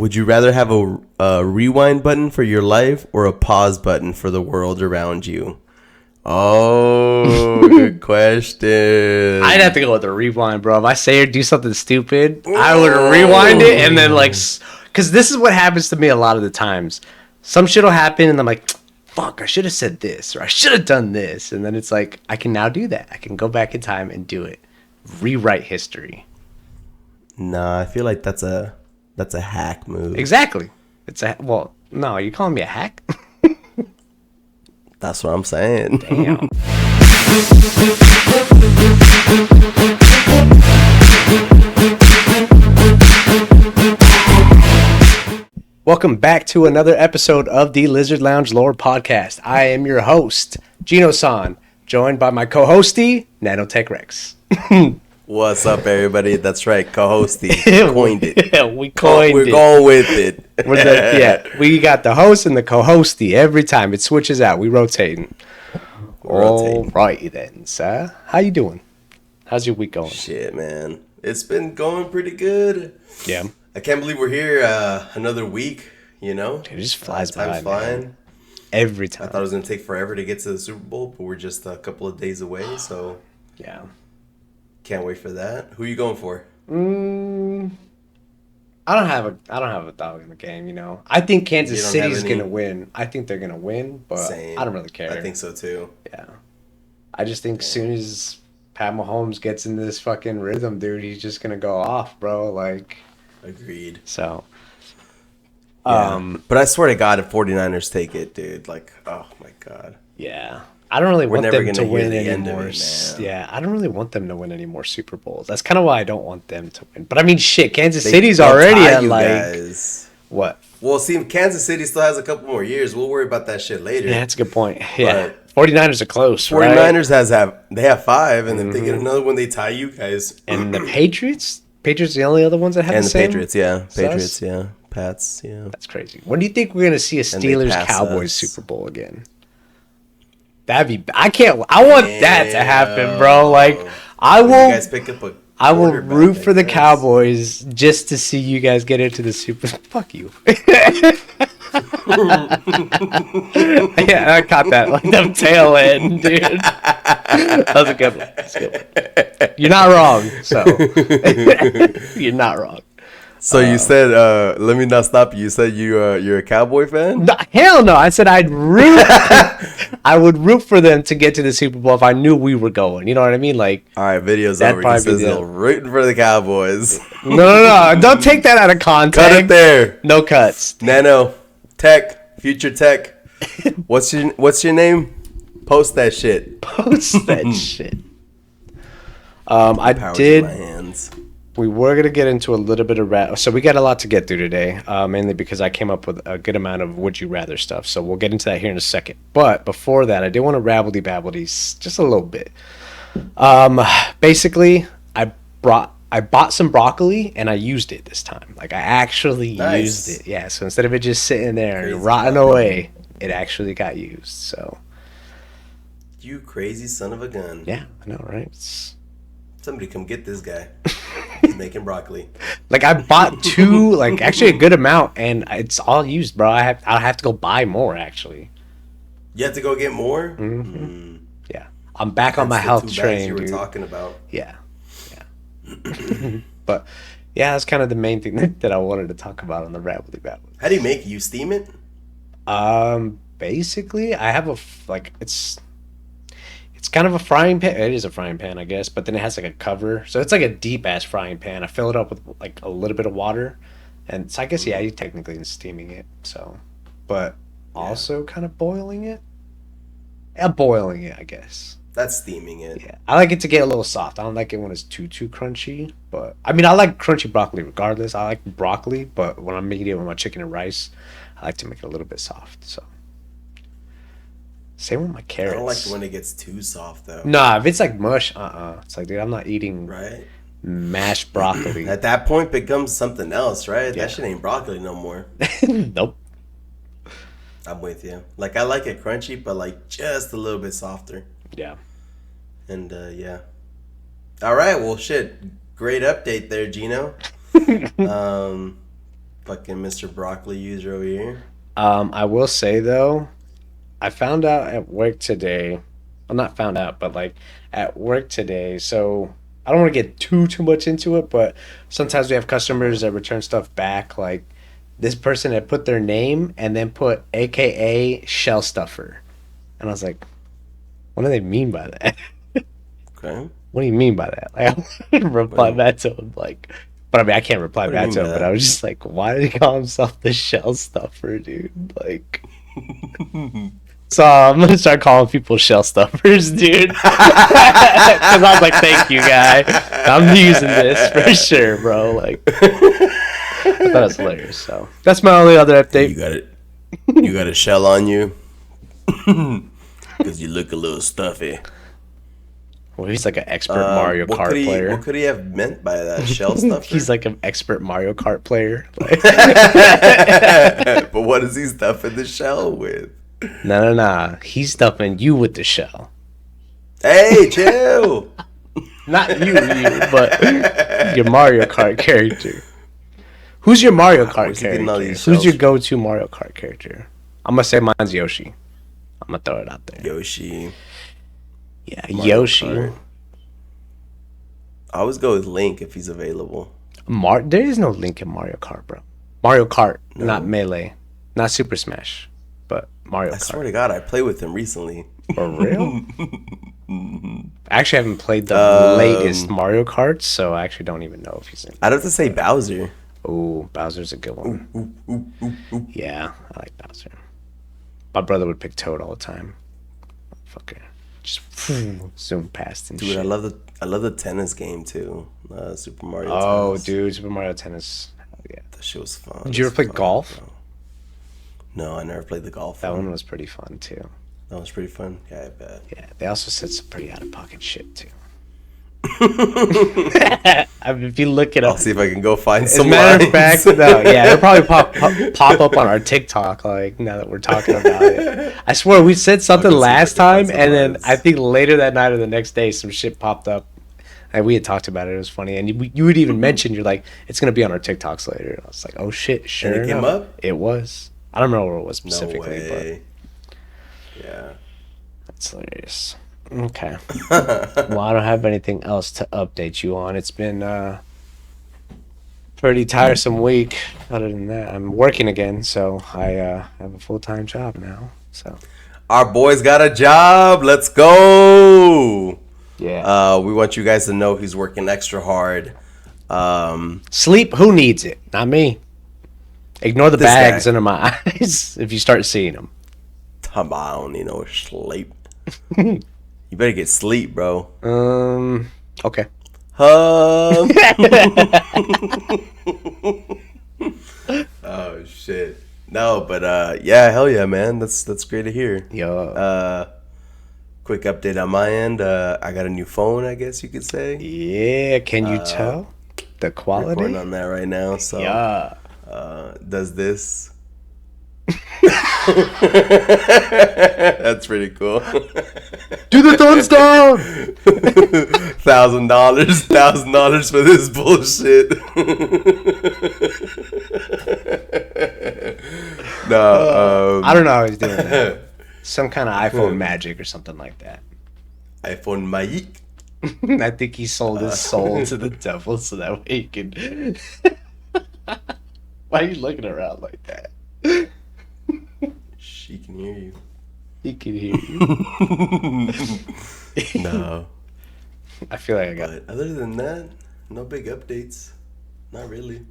Would you rather have a rewind button for your life or a pause button for the world around you? Oh, good question. I'd have to go with the rewind, bro. If I say or do something stupid, I would rewind it and then because this is what happens to me a lot of the times. Some shit will happen and I'm like, fuck, I should have said this or I should have done this. And then it's like, I can now do that. I can go back in time and do it. Rewrite history. Nah, I feel like that's a hack move. Exactly. No, are you calling me a hack? That's what I'm saying. Damn. Welcome back to another episode of the Lizard Lounge Lore Podcast. I am your host, Gino-san, joined by my co-hosty, Nanotech Rex. What's up, everybody? That's right, co-hosty. Coined it. Yeah, we coined We're it. going with it. We got the host and the co-hosty every time. It switches out. We rotating. All right then, sir. How you doing? How's your week going? Shit, man. It's been going pretty good. Yeah. I can't believe we're here another week, you know? It just flies Time's by, flying. man. Every time. I thought it was going to take forever to get to the Super Bowl, but we're just a couple of days away, so Yeah. can't wait for that. Who are you going for? I don't have a dog in the game, you know. I think Kansas You don't City's have any? gonna win. I think they're gonna win, but Same. I don't really care. I think so, too. Yeah. I just think as soon as Pat Mahomes gets in this fucking rhythm, dude, he's just gonna go off, bro. Like, Agreed. so. Yeah. But I swear to God, if 49ers take it, dude, like, oh, my God. Yeah. I don't really want never them to gonna hear win the any end of more. it, man. Yeah, I don't really want them to win any more Super Bowls. That's kind of why I don't want them to win. But I mean, shit, Kansas City's They'll already tie at you like guys. what? Well, see, Kansas City still has a couple more years. We'll worry about that shit later. Yeah, that's a good point. Yeah, 49ers are close. 49ers right? they have 5, and if they get another one, they tie you guys. And the Patriots are the only other ones that have And the the same. Patriots, yeah. So Patriots, yeah. Pats, yeah. That's crazy. When do you think we're gonna see a And they Steelers pass Cowboys us. Super Bowl again? I want that to happen, bro. Like I You will. guys pick up a I will quarterback, root for the guess. Cowboys just to see you guys get into the Super. Fuck you. Yeah, I caught that like the tail end, dude. That was a good one. That's a good one. You're not wrong. So you're not wrong. So you said, let me not stop you. You said you're a Cowboy fan? No, hell no. I said I'd root. I would root for them to get to the Super Bowl if I knew we were going. You know what I mean? Like, All right, video's That'd over. He probably be says the- he'll rooting for the Cowboys. no. Don't take that out of context. Cut it there. No cuts. Nano, Tech, Future Tech. What's your name? Post that shit. Post that shit. I Power did. in my hands. We were going to get into a little bit of so we got a lot to get through today, mainly because I came up with a good amount of would you rather stuff. So we'll get into that here in a second. But before that, I did want to rabbledy-babbledy just a little bit. Basically, I bought some broccoli and I used it this time. Like I actually Nice. used it. Yeah. So instead of it just sitting there Crazy and rotting broccoli. away, it actually got used. So You crazy son of a gun. yeah, I know, right? It's, Somebody come get this guy. He's making broccoli. like I bought two, like actually a good amount, and it's all used, bro. I'll have to go buy more actually. You have to go get more? Yeah, I'm back on my That's the health 2 bags train, you were dude. talking about. Yeah. But yeah, that's kind of the main thing that I wanted to talk about on the Rabbledy Babble. How do you make it? You steam it? Basically, I have it's kind of a frying pan. It is a frying pan, I guess, but then it has like a cover, so it's like a deep ass frying pan. I fill it up with like a little bit of water, and so I guess you technically steaming it. So, but also kind of boiling it. Yeah, boiling it, I guess. That's steaming it. Yeah, I like it to get a little soft. I don't like it when it's too crunchy. But I mean, I like crunchy broccoli regardless. I like broccoli, but when I'm making it with my chicken and rice, I like to make it a little bit soft. So same with my I carrots. don't like when it gets too soft, though. Nah, if it's like mush, it's like, dude, I'm not eating Right? mashed broccoli. At that point, it becomes something else, right? Yeah. That shit ain't broccoli no more. Nope. I'm with you. Like, I like it crunchy, but like just a little bit softer. Yeah. And yeah. All right. Well, shit. Great update there, Gino. Fucking Mr. Broccoli user over here. I will say though, I found out at work today. Well, not found out, but like at work today. So I don't want to get too much into it, but sometimes we have customers that return stuff back. Like this person had put their name and then put AKA shell stuffer, and I was like, what do they mean by that? Okay. What do you mean by that? Like, I would reply back to him like, but I mean I can't reply What do you back mean to him. by But that? I was just like, why did he call himself the shell stuffer, dude? Like. So I'm gonna start calling people shell stuffers, dude. Because I was like, "Thank you, guy. I'm using this for sure, bro." Like, I thought it was hilarious. So that's my only other You update. got it. You got a shell on you. Because you look a little stuffy. Well, he's like an expert Mario what Kart could he, player. What could he have meant by that? Shell stuffer? He's like an expert Mario Kart player. Like, But what does he stuff in the shell with? no. He's stuffing you with the shell. Hey, chill. Not you, but your Mario Kart character. Who's your Mario Kart Where's he getting all character? these Who's your shells? go-to Mario Kart character? I'm gonna say mine's Yoshi. I'm gonna throw it out there. Yoshi. Yeah, Mario Yoshi. Kart. I always go with Link if he's available. There is no Link in Mario Kart, bro. Mario Kart, not Melee, not Super Smash, but Mario I Kart. swear to God, I played with him recently. For real? I actually haven't played the latest Mario Kart, so I actually don't even know if he's in. I'd have to say Bowser. Oh, Bowser's a good one. Yeah, I like Bowser. My brother would pick Toad all the time. Fucker, just zoom past and Dude, shit. I love the tennis game too. Super Mario. Oh, Tennis. dude, Super Mario Tennis. Hell yeah. That shit was fun. Did you ever play golf? Bro. No, I never played the golf. That one was pretty fun too. That was pretty fun. Yeah, I bet. Yeah, they also said some pretty out of pocket shit too. I mean, if you look it I'll up, see if I can go find as a some matter of lines. fact, no, yeah, it'll probably pop up on our TikTok. Like now that we're talking about it, I swear we said something see if I last can find time, some and then lines. I think later that night or the next day, some shit popped up, and we had talked about it. It was funny, and you would even mention you're like, it's gonna be on our TikToks later. And I was like, oh shit, sure. it came enough, up? It was. I don't remember what it was No specifically, but way. Yeah. that's hilarious. Okay. Well, I don't have anything else to update you on. It's been a pretty tiresome week. Other than that, I'm working again, so I have a full-time job now. So Our boy's got a job. Let's go. yeah, We want you guys to know he's working extra hard. sleep. Who needs it? Not me. Ignore the This bags guy. under my eyes if you start seeing them. Come on, sleep. You better get sleep, bro. Okay. Oh shit. No, but yeah, hell yeah, man. That's great to hear. Yo. Quick update on my end. I got a new phone, I guess you could say. Yeah. Can you tell the quality? Recording on that right now. So Yeah. does this. That's pretty cool. Do the thumbs down. $1,000 for this bullshit. No, I don't know how he's doing that. Some kind of iPhone magic or something like that. iPhone Maik. I think he sold his soul to the devil so that way he can. Why are you looking around like that? She can hear you. He can hear you. No, I feel like I got. but other than that, no big updates. Not really.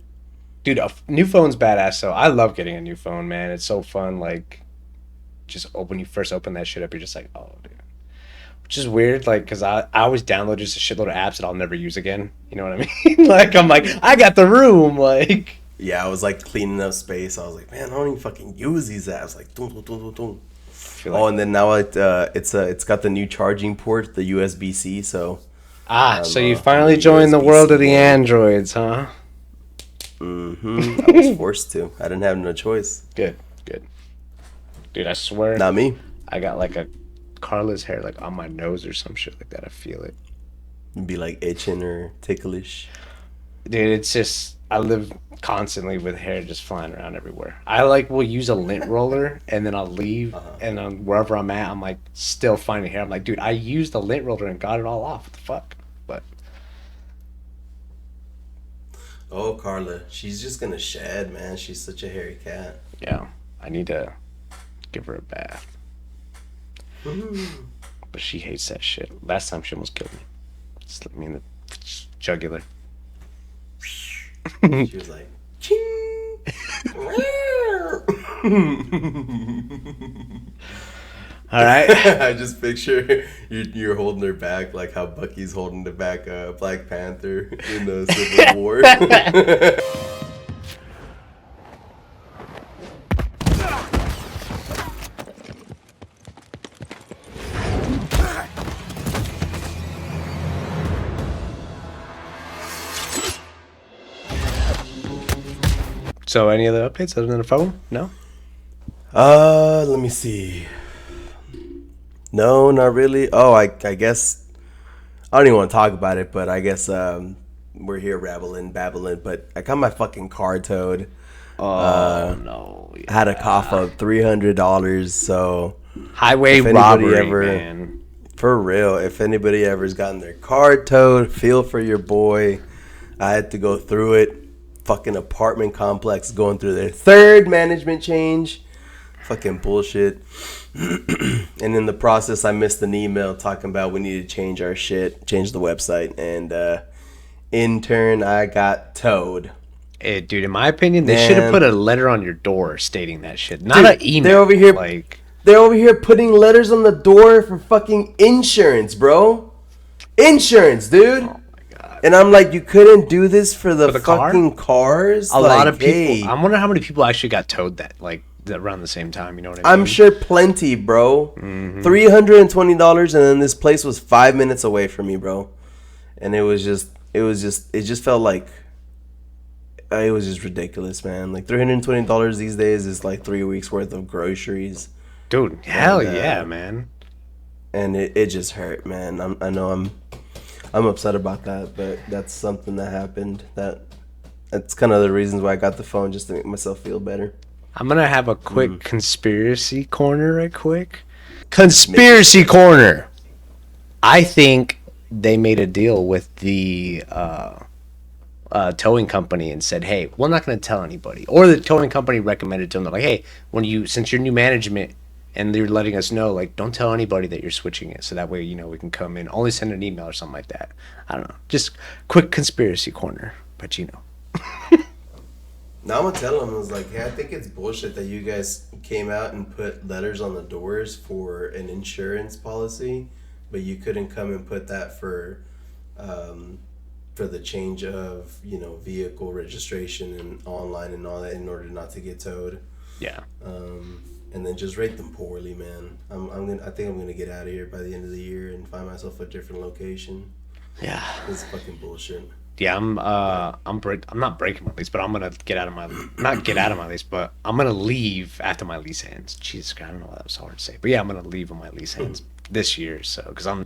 Dude, new phone's badass. So I love getting a new phone, man. It's so fun. Like, just when you first open that shit up, you're just like, oh, dude. Which is weird, like, because I always download just a shitload of apps that I'll never use again. You know what I mean? Like, I'm like, I got the room. Like, Yeah, I was like cleaning up space. I was like, man, I don't even fucking use these apps. Like, dun, dun, dun, dun, dun. feel Oh, like, and then now it's got the new charging port, the USB-C. So so you on finally the joined the world of the USB-C. Androids, huh? I was forced to. I didn't have no choice. Good. Dude, I swear, Not me. I got like a Carla's hair like on my nose or some shit like that. I feel it. You'd be like itching or ticklish. Dude, it's just I live constantly with hair just flying around everywhere. I will use a lint roller and then I'll leave and then wherever I'm at, I'm like still finding hair. I'm like, dude, I used the lint roller and got it all off. What the fuck? But Oh, Carla, she's just gonna shed, man. She's such a hairy cat. yeah, I need to give her a bath. But she hates that shit. Last time she almost killed me. Slipped me in the jugular. She was like, ching. All right. I just picture you're holding her back like how Bucky's holding the back Black Panther in the Civil War. So, any other updates other than the phone? No? Let me see. No, not really. Oh, I guess I don't even want to talk about it, but I guess we're here babbling, but I got my fucking car towed. No. I had a cough of $300, so Highway if anybody robbery, man. for real, if anybody ever's gotten their car towed, feel for your boy. I had to go through it. Fucking apartment complex going through their third management change. Fucking bullshit. And in the process, I missed an email talking about we need to change our shit, change the website, and in turn, I got towed. Hey, dude, in my opinion, they should have put a letter on your door stating that shit, not Dude, an email. They're over here putting letters on the door for fucking insurance, bro. Insurance, dude. Oh my god. And I'm like, you couldn't do this for the fucking cars? A lot of people. I wonder how many people actually got towed that around the same time. You know what I mean? I'm sure plenty, bro. $320, and then this place was 5 minutes away from me, bro. And it just felt like it was just ridiculous, man. Like $320 these days is like 3 weeks worth of groceries. Dude, hell yeah, man. And it just hurt, man. I know I'm upset about that, but that's something that happened. That's kind of the reasons why I got the phone, just to make myself feel better. I'm gonna have a quick conspiracy corner, right quick. Conspiracy corner. I think they made a deal with the towing company and said, "Hey, we're not going to tell anybody." Or the towing company recommended to them, they're like, "Hey, since you're new management and you're letting us know, like, don't tell anybody that you're switching it, so that way, we can come in. Only send an email or something like that." I don't know. Just quick conspiracy corner, but Now I'm gonna tell them, I was like, "Hey, I think it's bullshit that you guys came out and put letters on the doors for an insurance policy, but you couldn't come and put that for the change of vehicle registration and online and all that in order not to get towed." Yeah. And then just rate them poorly, man. I think I'm gonna get out of here by the end of the year and find myself a different location. Yeah. This is fucking bullshit. Yeah, I'm not breaking my lease, but I'm gonna not get out of my lease, but I'm gonna leave after my lease ends. Jesus Christ, I don't know why that was so hard to say, but yeah, I'm gonna leave when my lease ends this year. So, because I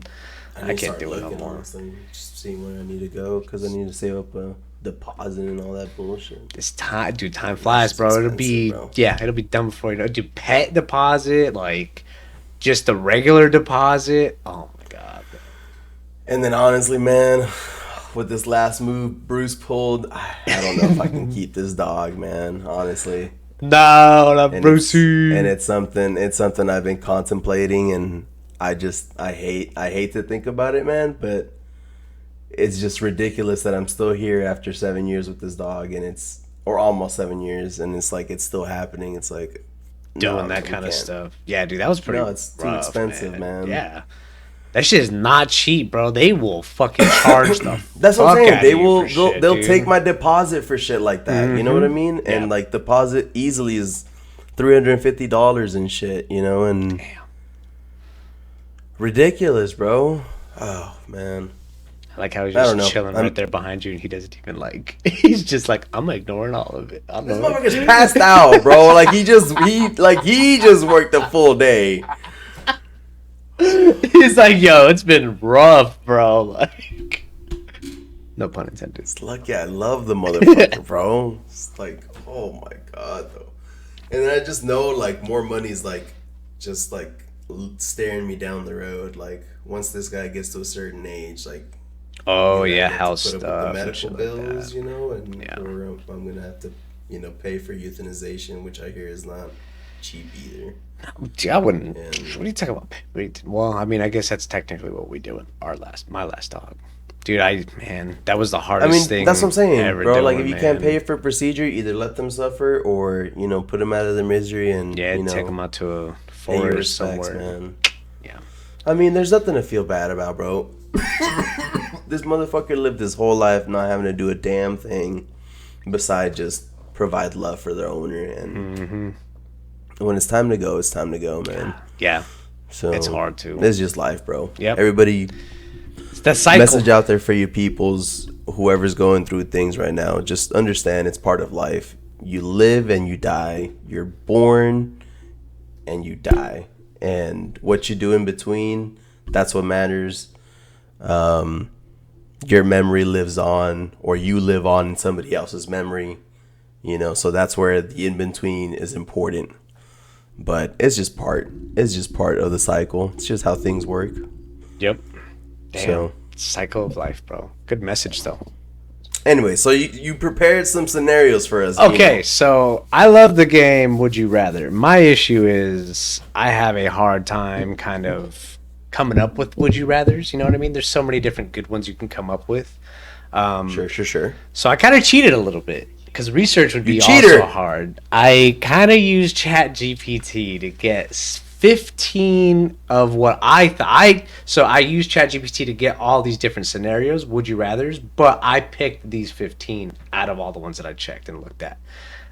can't do it no more. Honestly, just seeing where I need to go, because I need to save up a deposit and all that bullshit. This time, dude, time flies, bro. It'll be done before you know. Do pet deposit, like just the regular deposit. Oh my god. Bro. And then honestly, man, with this last move Bruce pulled, I don't know if I can keep this dog, man. Honestly. No, not Brucey. And it's something I've been contemplating, and I hate to think about it, man, but it's just ridiculous that I'm still here after 7 years with this dog, and or almost 7 years, and it's like it's still happening. It's like doing that kind of stuff. Yeah, dude, that was pretty. No, it's too expensive, man. Yeah. That shit is not cheap, bro. They will fucking charge the That's what I'm saying. They'll take my deposit for shit like that. Mm-hmm. You know what I mean? Yeah. And like deposit easily is $350 and shit, and damn. Ridiculous, bro. Oh man. I like how he's just chilling right there behind you, and he doesn't even he's just like, I'm ignoring all of it. This motherfucker's passed out, bro. Like he just worked a full day. He's like, yo, it's been rough, bro. Like, No pun intended. It's lucky I love the motherfucker, bro. It's like, oh my god, though. And then I just know, like, more money's like, just like staring me down the road. Like, once this guy gets to a certain age, like, Oh I yeah, get to house put up with stuff the and medical shit like bills, that. you know, and Yeah. or I'm gonna have to, pay for euthanization, which I hear is not cheap either. Gee, I wouldn't. And- What are you talking about? Well, I mean, I guess that's technically what we do with my last dog. Dude, that was the I hardest mean, thing. that's what I'm saying, ever bro. Like, doing, if you can't man. pay for a procedure, either let them suffer or, put them out of their misery and, Yeah, take them out to a pay your forest respects, somewhere. man. Yeah. I mean, there's nothing to feel bad about, bro. This motherfucker lived his whole life not having to do a damn thing besides just provide love for their owner. And when it's time to go, it's time to go, man. Yeah. So It's hard to. It's just life, bro. Yep. Everybody, It's that cycle. message out there for you peoples, whoever's going through things right now. Just understand it's part of life. You live and you die. You're born and you die. And what you do in between, that's what matters. Your memory lives on, or you live on in somebody else's memory, so that's where the in-between is important. But it's just part of the cycle. It's just how things work. Yep. Damn. So Cycle of life, bro. Good message, though. anyway, so you prepared some scenarios for us. Okay, so I love the game Would You Rather. My issue is I have a hard time kind of coming up with Would You Rathers. You know what I mean? There's so many different good ones you can come up with. Sure. So I kind of cheated a little bit because research would be You cheater. also hard. I kind of used ChatGPT to get 15 of what I thought. So I used ChatGPT to get all these different scenarios, Would You Rathers, but I picked these 15 out of all the ones that I checked and looked at.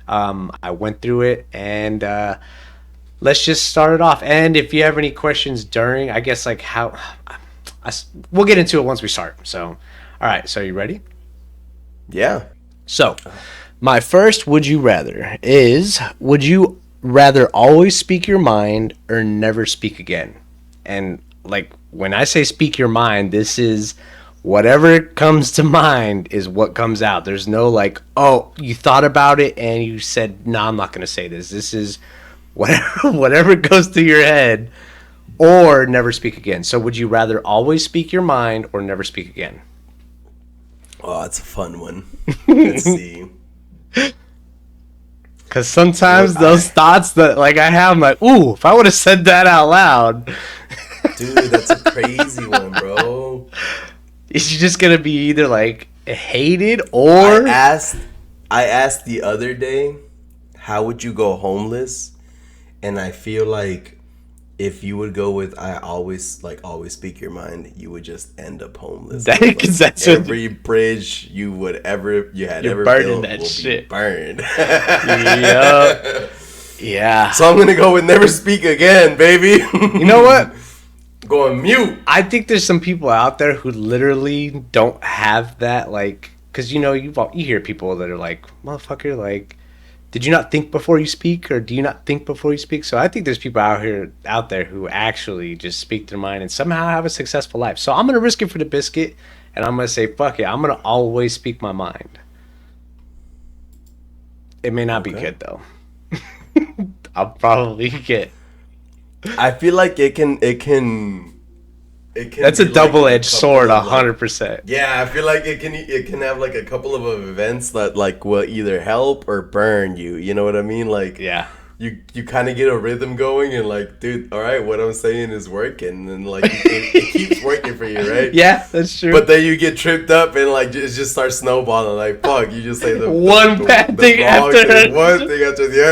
I went through it and let's just start it off. And if you have any questions during, I guess like we'll get into it once we start. So, all right. So you ready? Yeah. So, my first Would You Rather is, would you rather always speak your mind or never speak again? And like when I say speak your mind, this is whatever comes to mind is what comes out. There's no like, oh, you thought about it and you said, no, I'm not going to say this. This is whatever goes through your head, or never speak again. So would you rather always speak your mind or never speak again? Oh, it's a fun one. Let's see. Because sometimes those thoughts that like I have, I'm like, ooh, if I would have said that out loud, Dude, that's a crazy one, bro. is you just gonna be either like hated I or asked the other day, how would you go homeless? And I feel like if you would go with I always speak your mind, you would just end up homeless. That- Like, 'cause that's what- every bridge you had You're ever burning built that will shit. be burned. Yup. Yeah. So I'm gonna go with never speak again, baby. You know what? Go on mute. I think there's some people out there who literally don't have that, like, because you hear people that are like, motherfucker, like, did you not think before you speak, or do you not think before you speak? So I think there's people out there who actually just speak their mind and somehow have a successful life. So I'm gonna risk it for the biscuit, and I'm gonna say, fuck it, I'm gonna always speak my mind. It may not be Okay. good though. I'll probably get. I feel like it can That's a be like double-edged couple sword, of, like- 100%. Yeah, I feel like it can have like a couple of events that like will either help or burn you. You know what I mean? Like Yeah. you kind of get a rhythm going and like, dude, all right, what I'm saying is working, and like it keeps working for you, right? Yeah, that's true. But then you get tripped up and like it just starts snowballing. Like fuck, you just say the One bad thing wrong after thing, the- one thing after the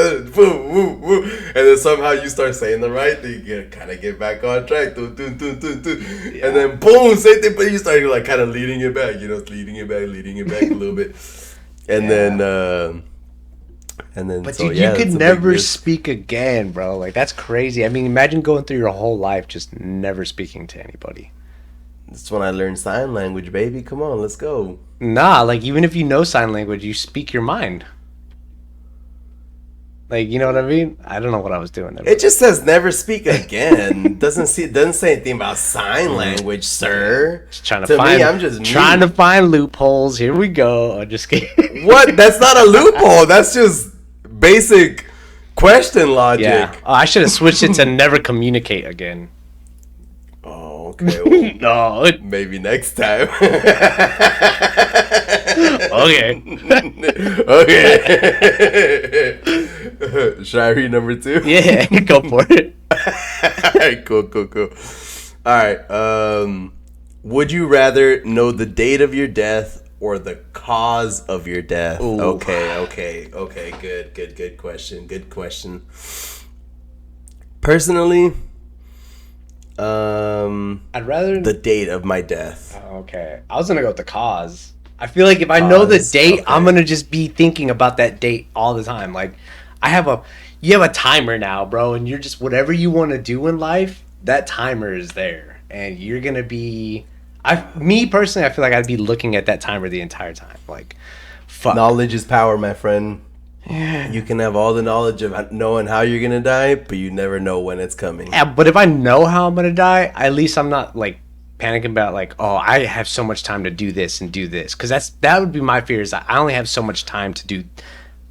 other, boom, boom, boom, and then somehow you start saying the right thing. You kind of get back on track, dun, dun, dun, dun, dun. And then boom, same thing. But you start like kind of leading it back, leading it back a little bit, and then. But So, dude, yeah, you could that's a big never risk. speak again, bro. Like, that's crazy. I mean, imagine going through your whole life just never speaking to anybody. That's when I learned sign language, baby. Come on, let's go. Nah, like, even if you know sign language, you speak your mind. Like, you know what I mean? I don't know what I was doing there. It just says never speak again. Doesn't say anything about sign language, sir. Just trying to, To find, me, I'm just trying mute. to find loopholes. Here we go. I'm just kidding. What? That's not a loophole. That's just basic question logic. Yeah. Oh, I should have switched it to never communicate again. Oh, okay. Well, No. maybe next time. Okay. Okay. Should I read number 2? Yeah, go for it. Alright, cool. Alright, would you rather know the date of your death or the cause of your death? Ooh. Okay. Good question. Personally, I'd rather. the date of my death. Okay. I was going to go with the cause. I feel like if I know the Cause, date, okay. I'm going to just be thinking about that date all the time. Like, you have a timer now, bro, and you're just, whatever you want to do in life, that timer is there. And you're going to be, me personally, I feel like I'd be looking at that timer the entire time. Like, fuck. Knowledge is power, my friend. You can have all the knowledge of knowing how you're gonna die, but you never know when it's coming. Yeah, but if I know how I'm going to die, at least I'm not, like, panicking about, like, oh, I have so much time to do this and do this. Because that would be my fear, is that I only have so much time to do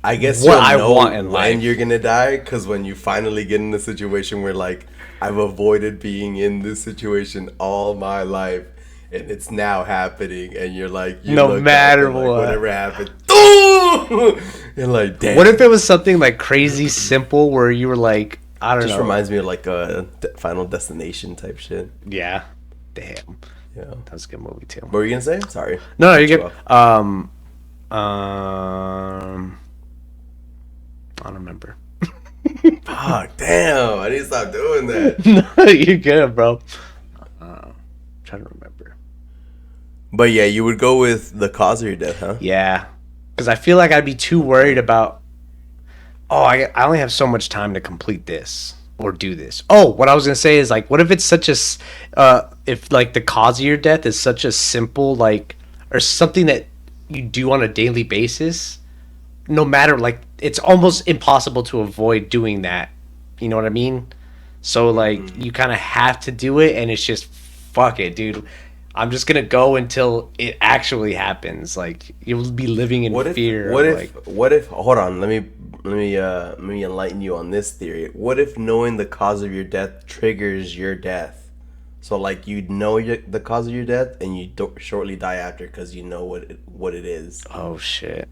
I guess what you'll I know want in when life. you're gonna die, because when you finally get in the situation where, like, I've avoided being in this situation all my life, and it's now happening, and you're like, you No look matter back and, like, what. whatever happened, ooh! You're like, damn. What if it was something like crazy simple where you were like, I don't Just know. reminds me of like a Final Destination type shit. Yeah. Damn. Yeah. That was a good movie too. What were you gonna say? Sorry. No, you're Cut good. you I don't remember. Fuck, damn! I need to stop doing that. No, you're good, bro. Trying to remember. But yeah, you would go with the cause of your death, huh? Yeah. Because I feel like I'd be too worried about, oh, I only have so much time to complete this or do this. Oh, what I was going to say is, like, what if it's such a, if, like, the cause of your death is such a simple, like, or something that you do on a daily basis, no matter, like, it's almost impossible to avoid doing that. You know what I mean? So, like, you kind of have to do it, and it's just, fuck it, dude. I'm just gonna go until it actually happens. Like, you'll be living in fear. What if? Hold on. Let me enlighten you on this theory. What if knowing the cause of your death triggers your death? So, like, you know the cause of your death, and you shortly die after because you know what it is. Oh shit!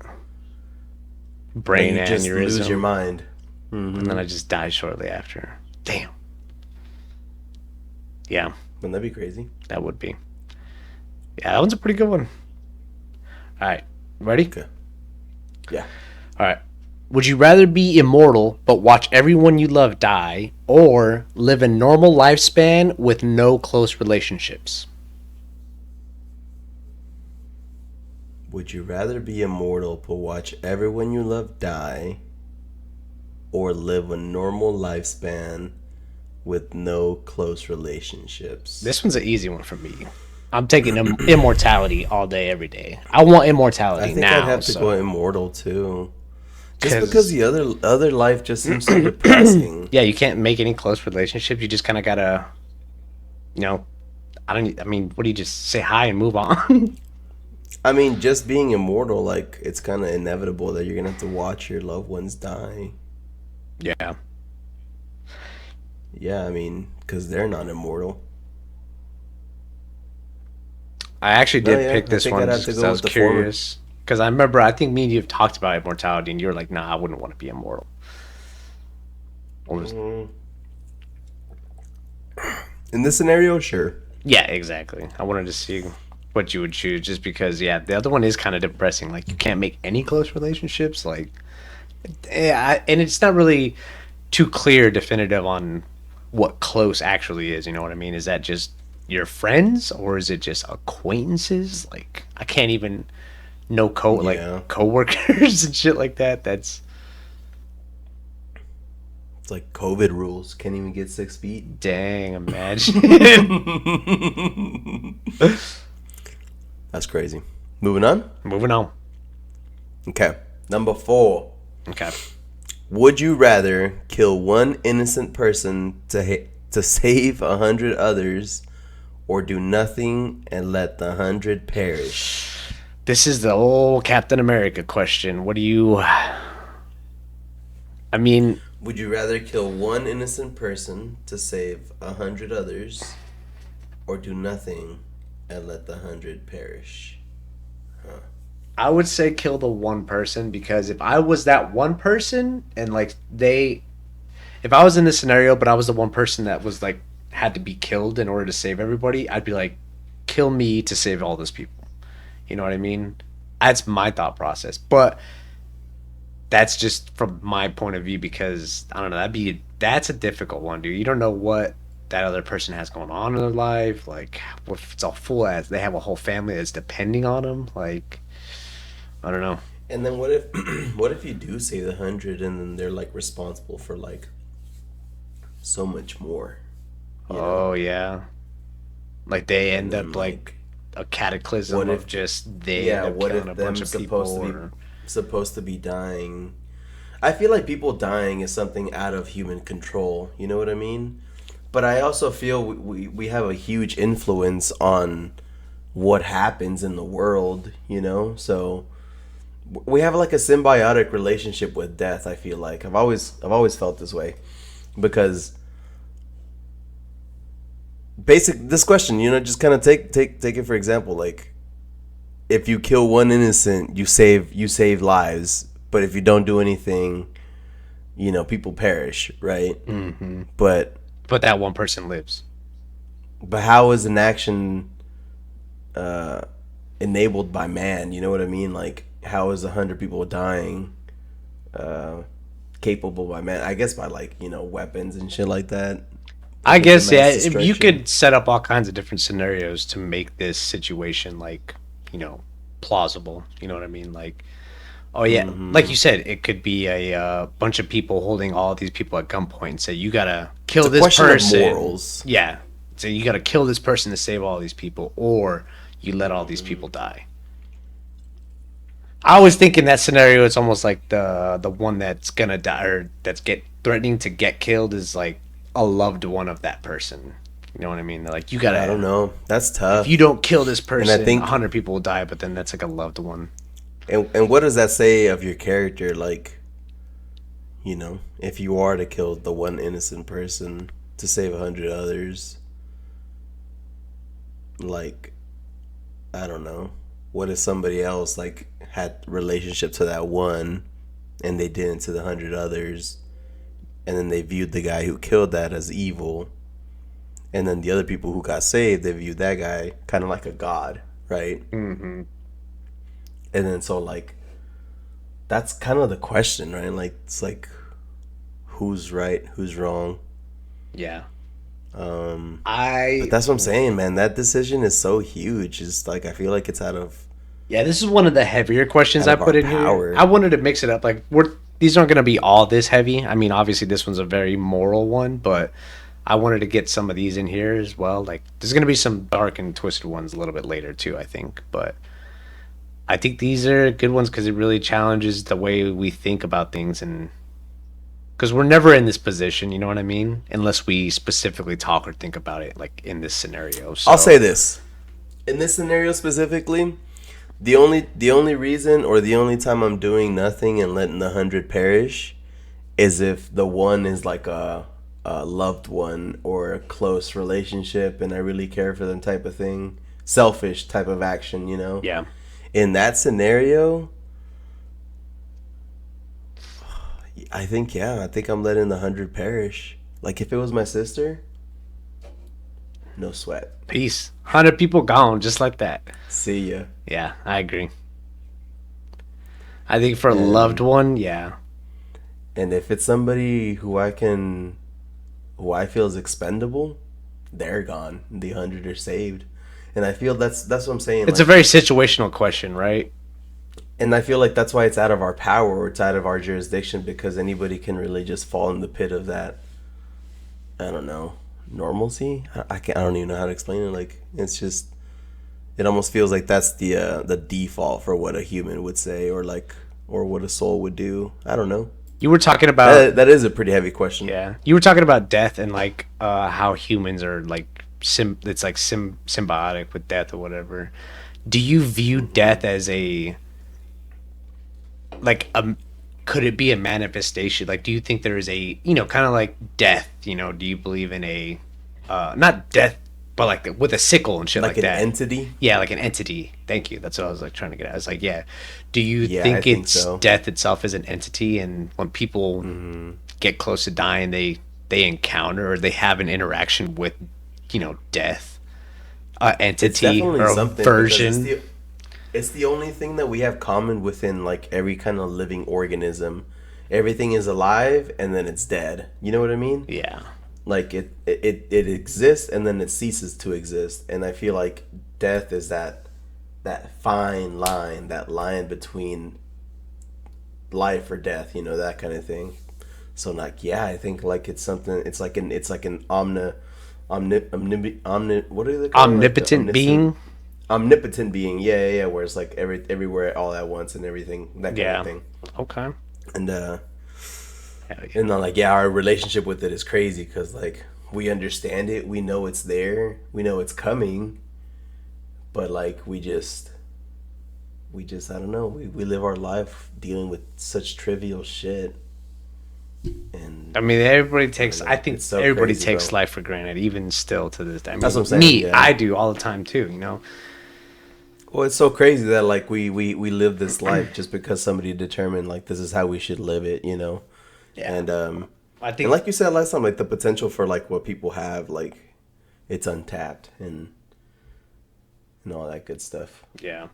Brain And you just aneurysm. lose your mind. And then I just die shortly after. Damn. Yeah, Wouldn't that be crazy? that would be. Yeah, that one's a pretty good one. All right, ready? Okay. Yeah. All right. Would you rather be immortal but watch everyone you love die, or live a normal lifespan with no close relationships? Would you rather be immortal but watch everyone you love die, or live a normal lifespan with no close relationships? This one's an easy one for me. I'm taking immortality all day, every day. I want immortality I think now. I'd have to so- go immortal too. Just 'Cause- because the other life just seems so depressing. Yeah, you can't make any close relationships. You just kind of gotta, you know, I mean, what do you just say hi and move on? I mean, just being immortal, like, it's kind of inevitable that you're gonna have to watch your loved ones die. Yeah. Yeah, I mean, because they're not immortal. I actually did yeah, pick I this think one I'd have just to because go I was with the former. curious. Because I remember, I think me and you have talked about immortality, and you were like, nah, I wouldn't want to be immortal. In this scenario, sure. Yeah, exactly. I wanted to see what you would choose, just because, yeah, the other one is kind of depressing. Like, you can't make any close relationships. Like, yeah, and it's not really too clear, definitive on what close actually is. You know what I mean? Is that just your friends, or is it just acquaintances? Like, I can't even know Yeah. like coworkers and shit like that. That's It's like COVID rules. Can't even get 6 feet. dang. Imagine. That's crazy. Moving on. Moving on. Okay. Number 4. Okay. Would you rather kill one innocent person to save 100 others, or do nothing and let the 100 perish? This is the old Captain America question. What do you? I mean, Would you rather kill one innocent person to save 100 others, or do nothing and let the 100 perish? I would say kill the one person because if I was that one person and like if I was in this scenario, but I was the one person that was like had to be killed in order to save everybody, I'd be like, kill me to save all those people. You know what I mean? That's my thought process. But that's just from my point of view because I don't know, that's a difficult one, dude. You don't know what that other person has going on in their life. Like if it's all full as they have a whole family that's depending on them. Like I don't know. And then what if what if you do save the 100 and then they're like responsible for like so much more? You know? Oh yeah. Like they And end then up like a cataclysm what of if just they yeah, end up what killing if a them bunch of people or supposed to be dying? I feel like people dying is something out of human control. You know what I mean? But I also feel we have a huge influence on what happens in the world, you know? So we have like a symbiotic relationship with death, I feel like. I've always felt this way because basic this question, just kind of take it for example, like if you kill one innocent, you save lives, but if you don't do anything, people perish, right? But but that one person lives. how is an action enabled by man? You know what I mean? Like how is 100 people dying capable by man? I guess by like weapons and shit like that. I Like the guess yeah, mass if you destruction. could set up all kinds of different scenarios to make this situation like, you know, plausible. You know what I mean? Like oh yeah, like Hmm. you said, it could be a bunch of people holding all these people at gunpoint and say you gotta It's kill a this question of person. morals. Yeah, so you gotta kill this person to save all these people, or you let all these people die. I was thinking that scenario. It's almost like the one that's gonna die or that's get threatening to get killed is like a loved one of that person. You know what I mean? They're like you I don't gotta know. That's if you tough. don't kill this And I person, a think hundred people will die. But then that's like a loved one. and what does that say of your character? Like, if you are to kill the one innocent person to save 100 others, like, I don't know. What if somebody else like had relationship to that one and they didn't to the 100 others, and then they viewed the guy who killed that as evil, and then the other people who got saved, they viewed that guy kind of like a god, right? Hmm. And then so like that's kind of the question, right? Like it's like who's right, who's wrong. Yeah, Um, but I that's what I'm saying, man. That decision is so huge. It's like I feel like it's yeah. This is one of the heavier questions out I of our put in here. I power. wanted to mix it up. Like we're these aren't gonna be all this heavy. I mean, obviously this one's a very moral one, but I wanted to get some of these in here as well. Like there's gonna be some dark and twisted ones a little bit later too, I think. But I think these are good ones because it really challenges the way we think about things and because we're never in this position, you know what I mean? Unless we specifically talk or think about it like in this scenario. I'll So say this. In this scenario specifically, the only reason or the only time I'm doing nothing and letting the 100 perish is if the one is like a loved one or a close relationship and I really care for them type of thing. Selfish type of action, you know? yeah. In that scenario, I think I'm letting the 100 perish. Like if it was my sister, no sweat. Peace. 100 people gone just like that. See ya. Yeah, I agree. I think for a loved And one, yeah. and if it's somebody who I feel is expendable, they're gone. The 100 are saved. And I feel that's what I'm saying. It's a Like, very situational question, right? and I feel like that's why it's out of our power or it's out of our jurisdiction because anybody can really just fall in the pit of that. I don't know, normalcy. I can't. I don't even know how to explain it. Like it's just. It almost feels like that's the default for what a human would say or like or what a soul would do. I don't know. You were talking about That is a pretty heavy question. yeah. You were talking about death and like how humans are like it's like symbiotic with death or whatever. Do you view death as a like a could it be a manifestation? Like, do you think there is a kind of like death? Do you believe in a not death, but like with a sickle and shit like an that? entity. Yeah, like an entity. Thank you. That's what I was like trying to get at. I was like, yeah. Do you Yeah, think I think it's so. death itself as an entity, and when people get close to dying, they encounter or they have an interaction with, death, It's entity definitely or a something because version. it's the only thing that we have common within like every kind of living organism. Everything is alive and then it's dead. You know what I mean? Yeah. Like it exists and then it ceases to exist. And I feel like death is that fine line, that line between life or death, that kind of thing. So like yeah, I think like it's something. It's like an what are they called? Omnipotent being. Omnipotent being. Yeah. Where it's like everywhere all at once and everything, that kind Yeah. of thing. Okay. And Hell yeah. and then like yeah, our relationship with it is crazy because like we understand it, we know it's there, we know it's coming, but like we just I don't know, we live our life dealing with such trivial shit. And I mean, everybody takes. I think It's so everybody crazy, takes bro. life for granted, even still to this day. I mean, That's what I'm saying, Me, yeah. I do all the time too. well, it's so crazy that like we live this life just because somebody determined like this is how we should live it. Yeah. And I think and like you said last time, like the potential for like what people have, like it's untapped and all that good stuff. Yeah.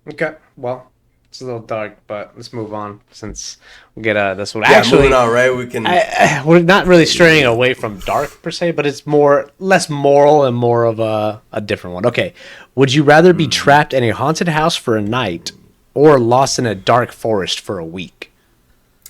Okay. Well, it's a little dark, but let's move on since we get this one. Yeah, Actually, moving on, right? We can. we're not really straying away from dark per se, but it's less moral and more of a different one. Okay. Would you rather be trapped in a haunted house for a night or lost in a dark forest for a week?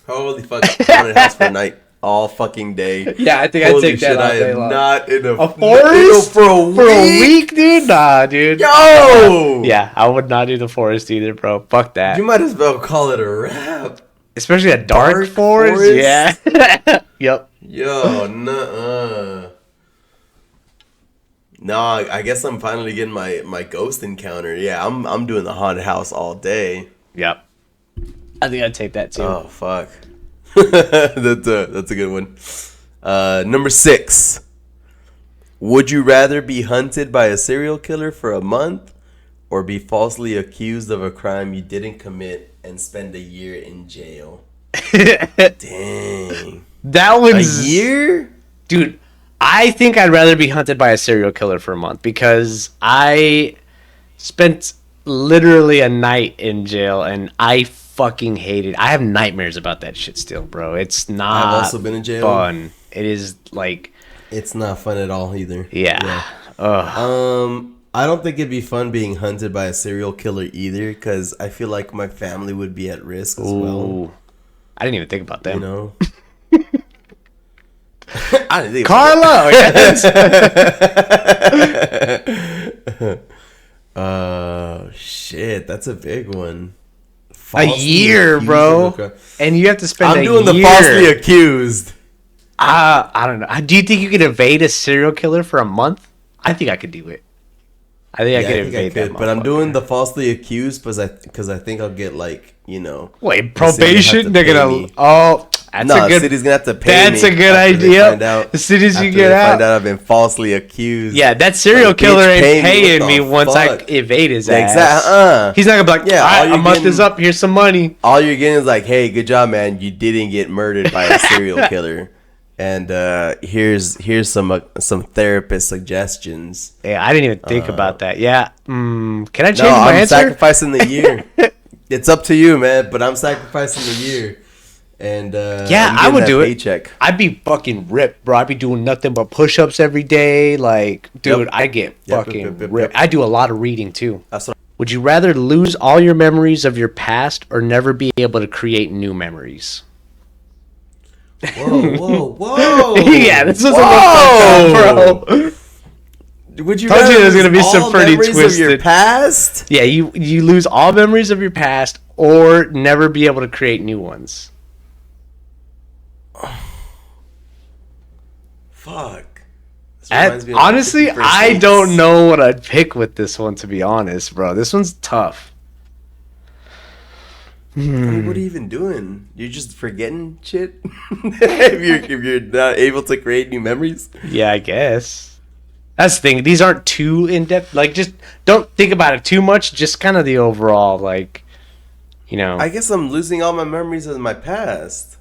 Holy fuck! Haunted house for a night, all fucking day. Yeah, I think I'd Holy take that shit, all I day am long. not in A a forest for a For a week, dude? Nah, dude. Yo, Yeah, I would not do the forest either, bro. Fuck that. you might as well call it a wrap. Especially a dark forest. forest? Yeah. Yep. Yo, nuh-uh. No, I guess I'm finally getting my ghost encounter. Yeah, I'm doing the haunted house all day. Yep. I think I'd take that too. Oh fuck, that's a good one. Number 6. Would you rather be hunted by a serial killer for a month, or be falsely accused of a crime you didn't commit and spend a year in jail? Dang, That a one's year? dude. I think I'd rather be hunted by a serial killer for a month because I spent literally a night in jail and I fucking hate it. I have nightmares about that shit still, bro. It's not I've also been in jail. fun. It is like, It's not fun at all either. yeah. Ugh. I don't think it'd be fun being hunted by a serial killer either, because I feel like my family would be at risk as well. Ooh. I didn't even think about them. You know. I didn't think Carlo. shit, that's a big one. A Falsely year, accused bro. of a crime. And you have to spend I'm a doing the year. falsely accused. I don't know. Do you think you could evade a serial killer for a month? I think I could do it. I think I Yeah, could I think I evade that. could, but I'm doing motherfucker. the falsely accused because I think I'll get like Wait, the city will have probation? to They're pay gonna. me. Oh, that's No, a the good. city's gonna have to pay That's me. a good after they idea. find out- As soon as you after get they out. find out I've been falsely accused. Yeah, that serial Like, killer bitch, ain't pay me, paying what me the once fuck? I evade his Yeah, ass. He's not gonna be like, Yeah, all all right, you're a month is getting- up. Here's some money. All you're getting is like, hey, good job, man. You didn't get murdered by a serial killer. And here's some therapist suggestions. Yeah, I didn't even think about that. Yeah. Can I change No, my I'm answer? sacrificing the year. It's up to you, man. But I'm sacrificing the year. And Yeah, I'm I getting would that do it. paycheck. I'd be fucking ripped, bro. I'd be doing nothing but push-ups every day. Like, dude, Yep. I get Yep, fucking yep, yep, ripped. yep. I do a lot of reading too. That's what Would you rather lose all your memories of your past or never be able to create new memories? Whoa. Yeah, this was a little fucked up, bro. Would you Told you rather there's gonna lose be some all pretty memories of your twisted- past? Yeah, you lose all memories of your past or never be able to create new ones. Fuck. This reminds me of Honestly, 50 First I Dates. don't know what I'd pick with this one, to be honest, bro. This one's tough. I mean, what are you even doing? You're just forgetting shit. if you're not able to create new memories. Yeah, I guess. That's the thing. These aren't too in depth. Like, just don't think about it too much. Just kind of the overall, like, you know. I guess I'm losing all my memories of my past.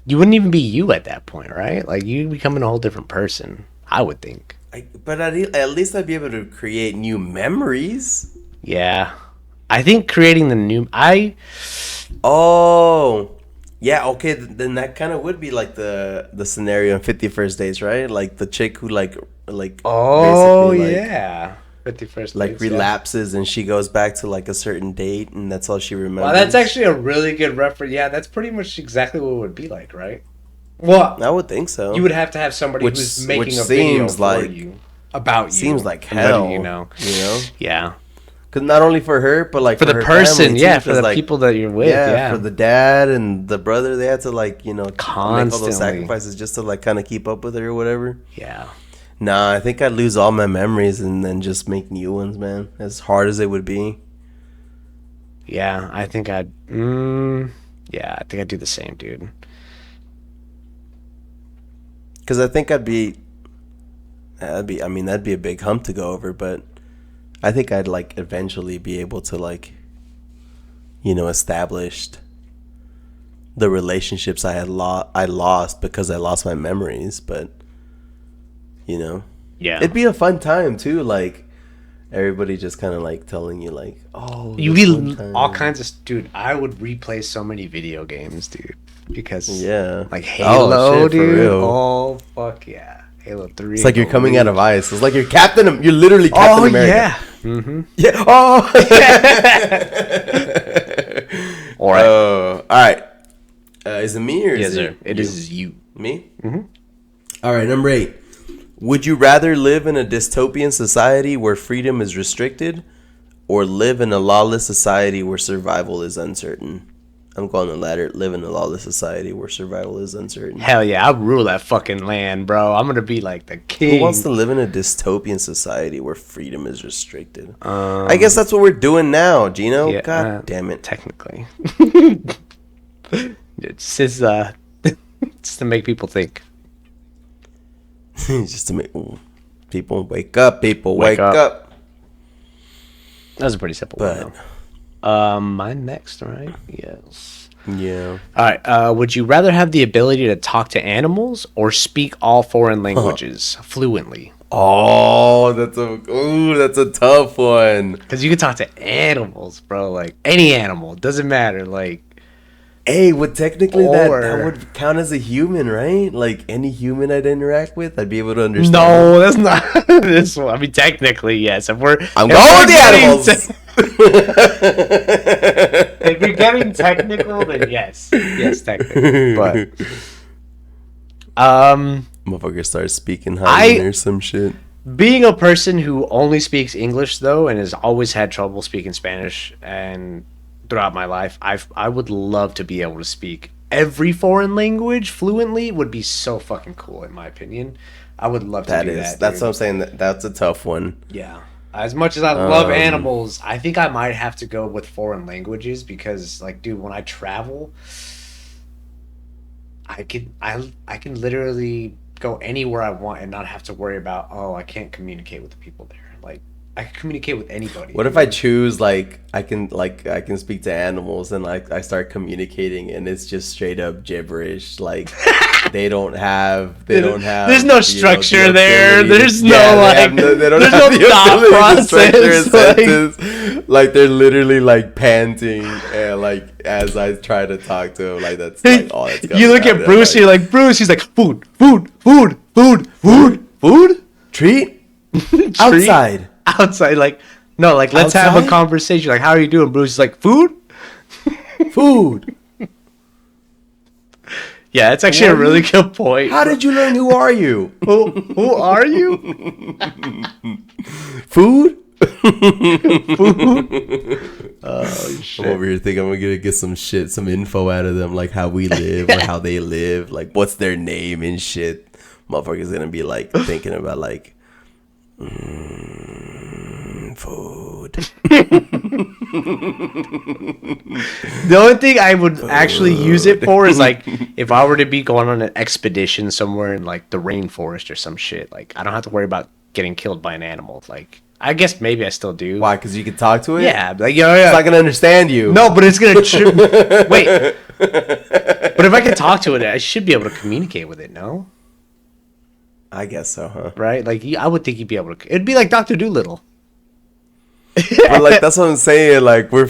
You wouldn't even be you at that point, right? Like, you becoming a whole different person, I would think. But at least I'd be able to create new memories. Yeah. I think creating the new... Oh, yeah. Okay, then that kind of would be like the scenario in 50 First Dates, right? Like the chick who like Oh, basically, yeah. 51st like Dates, yeah. relapses and she goes back to like a certain date and that's all she remembers. Well, that's actually a really good reference. Yeah, that's pretty much exactly what it would be like, right? Well, I would think so. you would have to have somebody Which- who's making which a video seems for like- you about you. Seems like and letting hell, you know. you know? Yeah, Because not only for her, but like for the her person, family, yeah, too, for 'cause, the like, people that you're with, yeah. for the dad and the brother, they had to like make all those Constantly. sacrifices just to like kind of keep up with her or whatever. Yeah. Nah, I think I'd lose all my memories and then just make new ones, man. As hard as it would be. Yeah, I think I'd. Yeah, I think I'd do the same, dude. Because I think I'd be. I mean, that'd be a big hump to go over, but I think I'd like eventually be able to like, established the relationships I lost because I lost my memories, but Yeah. it'd be a fun time too, like everybody just kind of like telling you like, oh, You this be one time. all kinds of dude. I would replay so many video games, dude, because Yeah. like Oh, Halo, shit, for dude. real. Oh fuck yeah, Halo 3. It's like you're coming Elite. out of ice. It's like you're You're literally Captain Oh America. yeah. Mm-hmm. Yeah. Oh. All right. All right. Is it me or Yes, is sir. it It you? is you. Me? Mm-hmm. All right, number 8. Would you rather live in a dystopian society where freedom is restricted or live in a lawless society where survival is uncertain? I'm going the latter. Live in a lawless society where survival is uncertain. Hell yeah, I'll rule that fucking land, bro. I'm gonna be like the king. Who wants to live in a dystopian society where freedom is restricted? I guess that's what we're doing now, Gino. Yeah, God damn it. Technically, it's just just to make people think. Just to make people wake up. People Wake wake up. up. That was a pretty simple But one. Though. Mine next, right? Yes. yeah. All right. Would you rather have the ability to talk to animals or speak all foreign languages fluently? Oh, that's a tough one. Because you can talk to animals, bro. Like any animal, doesn't matter. Like Hey, would technically that Or- would count as a human, right? Like any human I'd interact with, I'd be able to understand. no, that's not this one. I mean, technically, yes. I'm if going we're with the getting animals. If you're getting technical, then yes, technically. But Motherfucker starts speaking Hawaiian or some shit. being a person who only speaks English though, and has always had trouble speaking Spanish, and throughout my life, I would love to be able to speak every foreign language fluently. Would be so fucking cool, in my opinion. I would love to do that. That's dude. what I'm saying. That's a tough one. Yeah. As much as I love animals, I think I might have to go with foreign languages because, like, dude, when I travel, I can literally go anywhere I want and not have to worry about, oh, I can't communicate with the people there. Like, I can communicate with anybody. What if I choose like I can speak to animals and like I start communicating and it's just straight up gibberish, like they don't have There's no structure the there. ability to- There's no, they like, don't there's have no the thought ability to structure a process, like- sentence. Like they're literally like panting and like as I try to talk to them, like that's like all that's You look at Bruce, you're like, Bruce, he's like, food, treat outside. outside, like, no, like, let's have a Outside? conversation. Like, how are you doing, Bruce? He's like, food? Food. Yeah, it's actually a really good point. How did you learn? Who are you? Who are you? Food? Oh, shit. I'm over here thinking I'm gonna get some info out of them, like how we live or how they live, like what's their name and shit. motherfucker's gonna be like thinking about like food. The only thing I would actually use it for is like if I were to be going on an expedition somewhere in like the rainforest or some shit. Like I don't have to worry about getting killed by an animal. Like I guess maybe I still do. Why? Because you can talk to it. Yeah, like yeah. It's not gonna understand you. No, but it's gonna wait. But if I can talk to it, I should be able to communicate with it. No, I guess so, huh? right? Like I would think you'd be able to. It'd be like Dr. Doolittle. But like that's what I'm saying. Like we're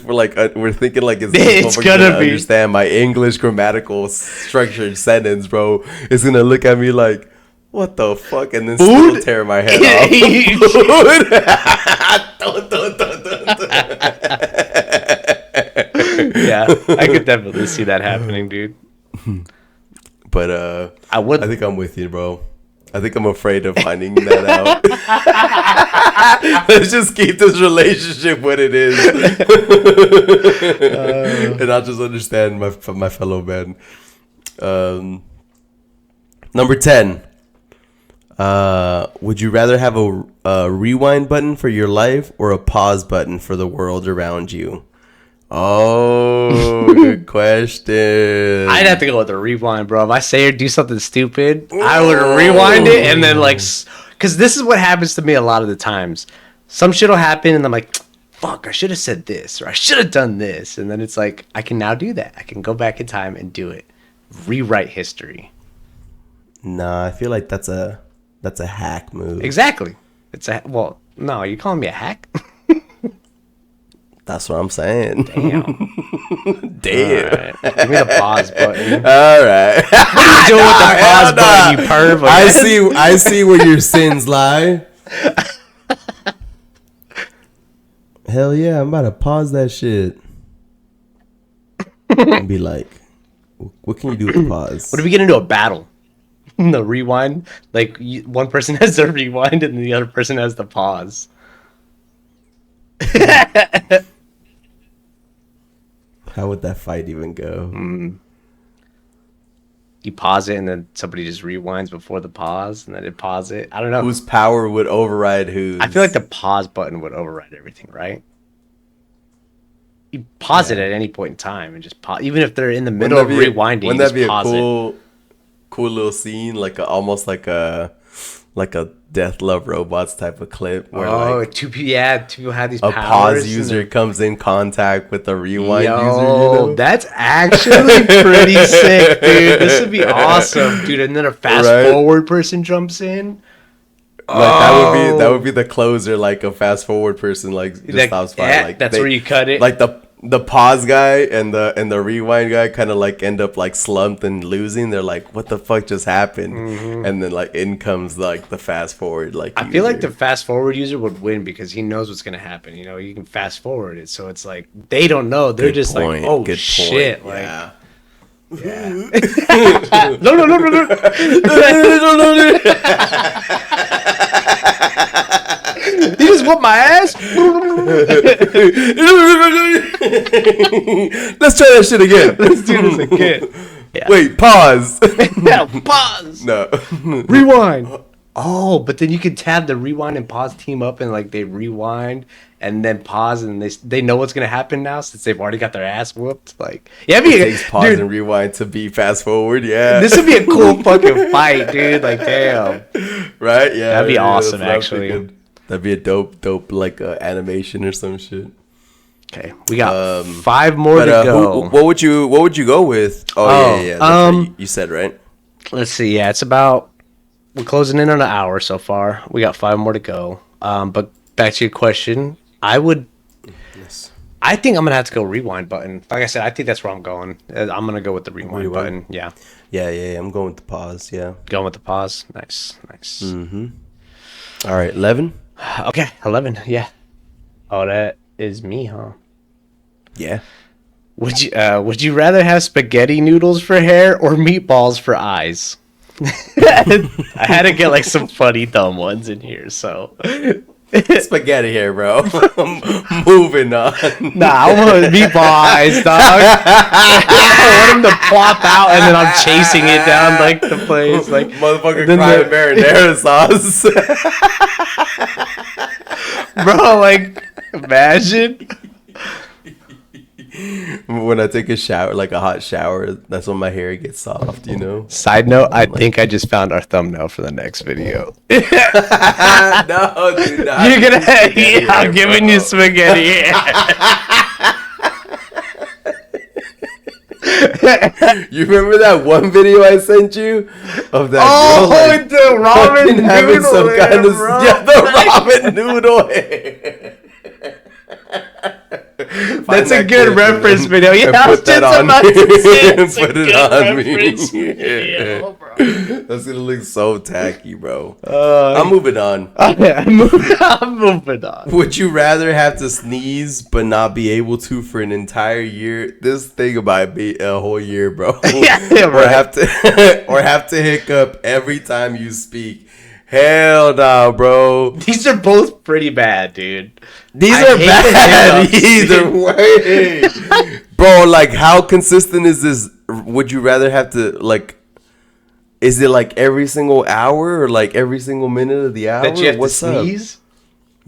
like we're thinking like It's gonna be understand my English grammatical structured sentence, bro. It's gonna look at me like, what the fuck, and then still tear my head off. Yeah, I could definitely see that happening, dude. But I would. I think I'm with you, bro. I think I'm afraid of finding that out. Let's just keep this relationship what it is, and I'll just understand my fellow man. Number 10. Would you rather have a rewind button for your life or a pause button for the world around you? Oh, good question. I'd have to go with the rewind, bro. If I say or do something stupid, I would rewind it and then like, because this is what happens to me a lot of the times. Some shit will happen and I'm like, fuck, I should have said this or I should have done this, and then it's like I can now do that. I can go back in time and do it, rewrite history. Nah, I feel like that's a hack move. Exactly. Well, no, you calling me a hack? That's what I'm saying. Damn. Damn. Right. Give me the pause button. All right. What are you doing with the pause button, you perv? I see where your sins lie. Hell yeah, I'm about to pause that shit. And be like, what can you do with the pause? What if we get into a battle? The rewind, like one person has the rewind and the other person has the pause. How would that fight even go? You pause it and then somebody just rewinds before the pause and then it pause it. I don't know. Whose power would override whose? I feel like the pause button would override everything, right? You pause it at any point in time and just pause, even if they're in the middle of rewinding. Wouldn't that be a cool little scene, like almost like a Death Love Robots type of clip where two people have these a powers. pause user comes in contact with the rewind user. That's actually pretty sick, dude. This would be awesome, dude. And then a fast forward person jumps in. Like that would be the closer, like a fast forward person, like just stops by. Like that's where you cut it. Like the pause guy and the rewind guy kind of like end up like slumped and losing. They're like, what the fuck just happened? Mm-hmm. And then like in comes like the fast forward. Like I feel like the fast forward user would win because he knows what's gonna happen. You know, you can fast forward it, so it's like they don't know. They're Good just point. like, oh Good shit, point. like. Yeah. Yeah. No. You just whooped my ass. Let's try that shit again. Let's do this again. Yeah. Wait, pause. No, pause. No. Rewind. Oh, but then you can tab the rewind and pause team up and like they rewind and then pause and they know what's gonna happen now since they've already got their ass whooped. Like, yeah, It takes pause and rewind to be fast forward. Yeah, this would be a cool fucking fight, dude. Like, damn. Right? Yeah, That'd be awesome, that's actually. That'd be a dope like animation or some shit. Okay, we got 5 more to go. What would you go with? Oh yeah. That's what you said, right? Let's see. Yeah, it's about. We're closing in on an hour so far. We got 5 more to go. But back to your question, I think I'm gonna have to go rewind button. Like I said, I think that's where I'm going. I'm gonna go with the rewind button. Yeah. Yeah. I'm going with the pause. Yeah. Going with the pause. Nice. Mm-hmm. All right, 11. Okay, 11. Yeah. Oh, that is me, huh? Yeah. Would you rather have spaghetti noodles for hair or meatballs for eyes? I had to get like some funny dumb ones in here, so Spaghetti here, bro. Moving on. Nah, I want meatball eyes, dog. I want him to plop out, and then I'm chasing it down like the place, like Motherfucker then crying marinara sauce. bro. Like, imagine. When I take a shower, like a hot shower, that's when my hair gets soft, you know? Side note: I think I just found our thumbnail for the next video. No, dude. You're gonna. Yeah, I'm giving you spaghetti. You remember that one video I sent you of that Oh, girl, like, the ramen fucking having noodle some hair, kind of bro. yeah, the ramen noodle hair. That's a that good clip reference and video. Yeah, and I was put that just on about to me. say it's a Put it good on reference me. video, bro. That's gonna look so tacky, bro. Uh, I'm moving on. I'm moving on. Would you rather have to sneeze but not be able to for an entire year? This thing about be a whole year, bro. Yeah, Or right. have to hiccup every time you speak. Hell no, bro. These are both pretty bad, dude. These I are hate bad the hiccups. either way. Bro, like how consistent is this? Would you rather have to like is it like every single hour or like every single minute of the hour? That you have What's to up? sneeze.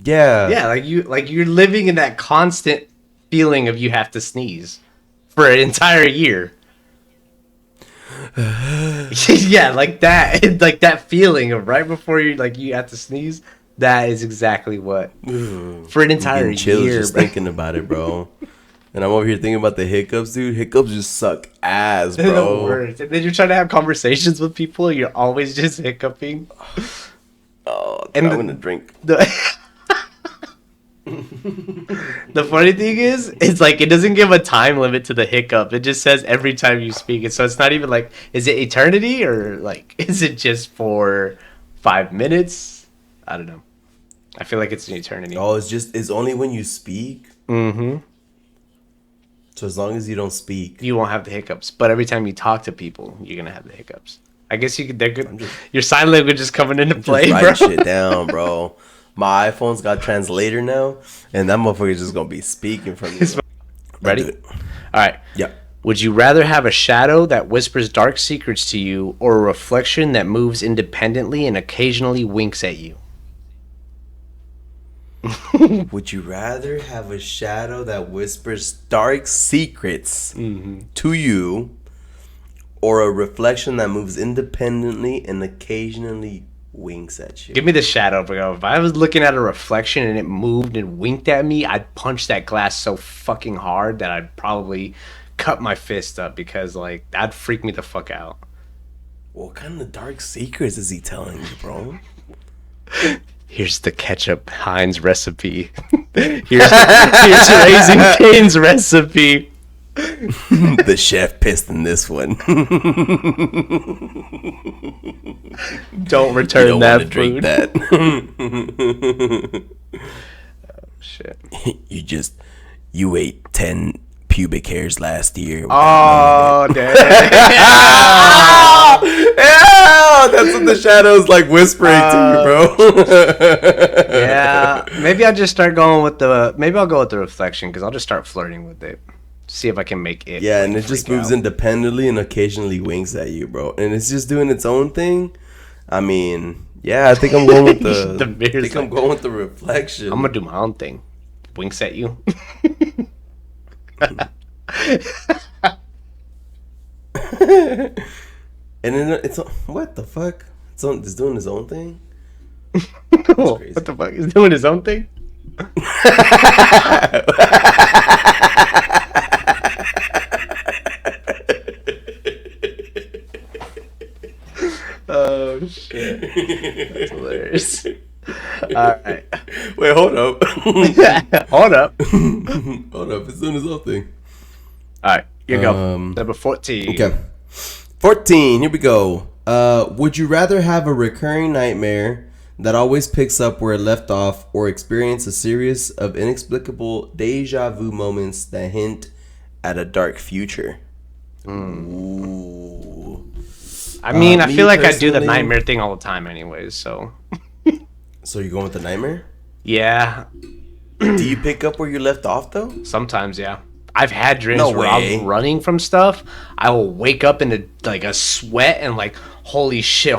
Yeah. Yeah, like you're living in that constant feeling of you have to sneeze for an entire year. Yeah, like that feeling of right before you have to sneeze. That is exactly what for an entire Getting chills year. just Bro. thinking about it, bro. And I'm over here thinking about the hiccups, dude. Hiccups just suck ass, They're the bro. worst. And then you're trying to have conversations with people. You're always just hiccuping. Oh, And I'm the- gonna drink. The funny thing is, it's like it doesn't give a time limit to the hiccup. It just says every time you speak it. So it's not even like, is it eternity or like, is it just for 5 minutes? I don't know. I feel like it's an eternity. Oh, it's only when you speak. Mm-hmm. So as long as you don't speak. You won't have the hiccups, but every time you talk to people, you're gonna have the hiccups. I guess you could. They're good. Your sign language is coming into play, Just bro. write shit down, bro. My iPhone's got translator now, and that motherfucker's just gonna be speaking from me. Ready? I'll do it. All right. Yeah. Would you rather have a shadow that whispers dark secrets to you, or a reflection that moves independently and occasionally winks at you? Would you rather have a shadow that whispers dark secrets to you, or a reflection that moves independently and occasionally winks at you? Give me the shadow, bro. If I was looking at a reflection and it moved and winked at me, I'd punch that glass so fucking hard that I'd probably cut my fist up because, like, that'd freak me the fuck out. What kind of dark secrets is he telling you, bro? Here's the ketchup Heinz recipe. here's Raising Cane's recipe. The chef pissed in this one. Don't You return don't that want to drink food. that. Shit. You ate 10 pubic hairs last year. Oh, damn. Yeah, that's what the shadow's like whispering to you, bro. Yeah, maybe I'll just start going with maybe I'll go with the reflection because I'll just start flirting with it. See if I can make it. Yeah, like, and it just freak moves out. independently and occasionally winks at you, bro. And it's just doing its own thing. I mean, yeah, I think I'm going with the. The mirror's I think I'm like- going with the reflection. I'm gonna do my own thing. Winks at you. And then it's what the fuck? It's doing its own thing. What the fuck? He's doing his own thing. Oh shit! That's hilarious. All right, Wait, hold up. hold up. Hold up, it's doing its own thing. All right, here you go. Um, Number 14. Okay. 14, here we go. Would you rather have a recurring nightmare that always picks up where it left off, or experience a series of inexplicable deja vu moments that hint at a dark future? Ooh. I mean, I me feel like I do the personally- nightmare thing all the time, anyways. So So you're going with the nightmare? Yeah, Do you pick up where you left off though? sometimes, yeah. I've had dreams No where way. I'm running from stuff. I will wake up in a sweat and like, holy shit.